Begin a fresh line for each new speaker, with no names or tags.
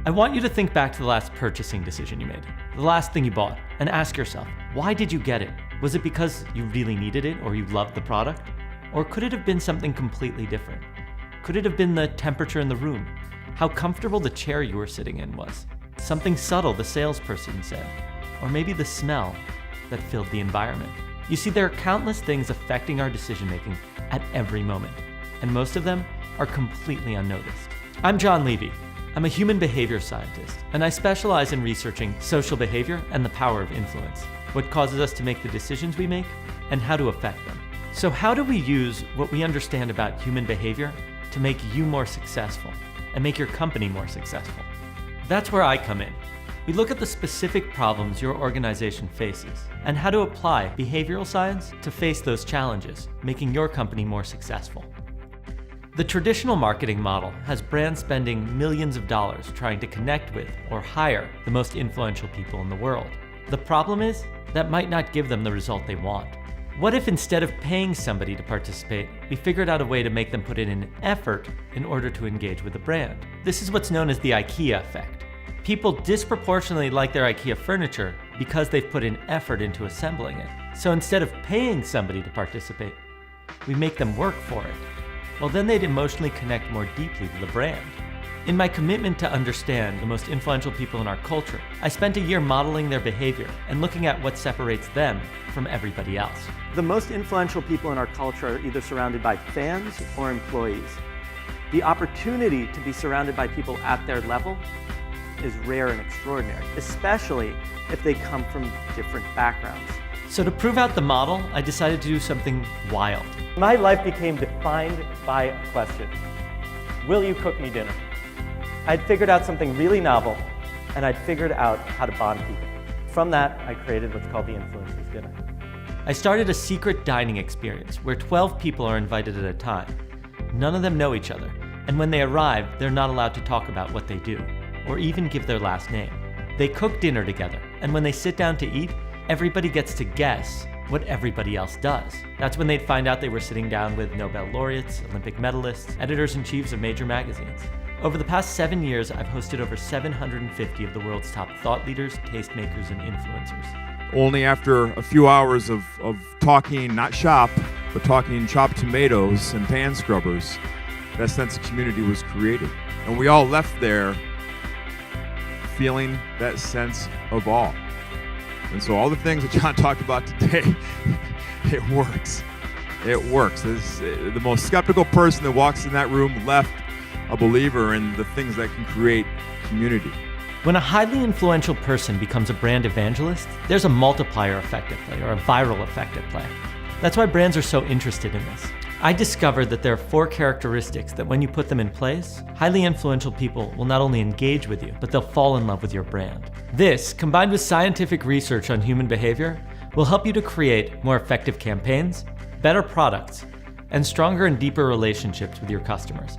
I want you to think back to the last purchasing decision you made, the last thing you bought, and ask yourself, why did you get it? Was it because you really needed it or you loved the product? Or could it have been something completely different? Could it have been the temperature in the room? How comfortable the chair you were sitting in was? Something subtle the salesperson said? Or maybe the smell that filled the environment? You see, there are countless things affecting our decision-making at every moment, and most of them are completely unnoticed. I'm Jon Levy. I'm a human behavior scientist, and I specialize in researching social behavior and the power of influence, what causes us to make the decisions we make, and how to affect them. So how do we use what we understand about human behavior to make you more successful and make your company more successful? That's where I come in. We look at the specific problems your organization faces and how to apply behavioral science to face those challenges, making your company more successful. The traditional marketing model has brands spending millions of dollars trying to connect with or hire the most influential people in the world. The problem is that might not give them the result they want. What if instead of paying somebody to participate, we figured out a way to make them put in an effort in order to engage with the brand? This is what's known as the IKEA effect. People disproportionately like their IKEA furniture because they've put in effort into assembling it. So instead of paying somebody to participate, we make them work for it. Well, then they'd emotionally connect more deeply to the brand. In my commitment to understand the most influential people in our culture, I spent a year modeling their behavior and looking at what separates them from everybody else. The most influential people in our culture are either surrounded by fans or employees. The opportunity to be surrounded by people at their level is rare and extraordinary, especially if they come from different backgrounds. So to prove out the model, I decided to do something wild. My life became defined by a question. Will you cook me dinner? I'd figured out something really novel, and I'd figured out how to bond people. From that, I created what's called the Influencers Dinner. I started a secret dining experience where 12 people are invited at a time. None of them know each other, and when they arrive, they're not allowed to talk about what they do, or even give their last name. They cook dinner together, and when they sit down to eat, everybody gets to guess what everybody else does. That's when they'd find out they were sitting down with Nobel laureates, Olympic medalists, editors-in-chiefs of major magazines. Over the past 7 years, I've hosted over 750 of the world's top thought leaders, tastemakers, and influencers.
Only after a few hours of talking, not shop, but talking chopped tomatoes and pan scrubbers, that sense of community was created. And we all left there feeling that sense of awe. And so all the things that Jon talked about today, it works. It works. The most skeptical person that walks in that room left a believer in the things that can create community.
When a highly influential person becomes a brand evangelist, there's a multiplier effect at play, or a viral effect at play. That's why brands are so interested in this. I discovered that there are 4 characteristics that when you put them in place, highly influential people will not only engage with you, but they'll fall in love with your brand. This, combined with scientific research on human behavior, will help you to create more effective campaigns, better products, and stronger and deeper relationships with your customers.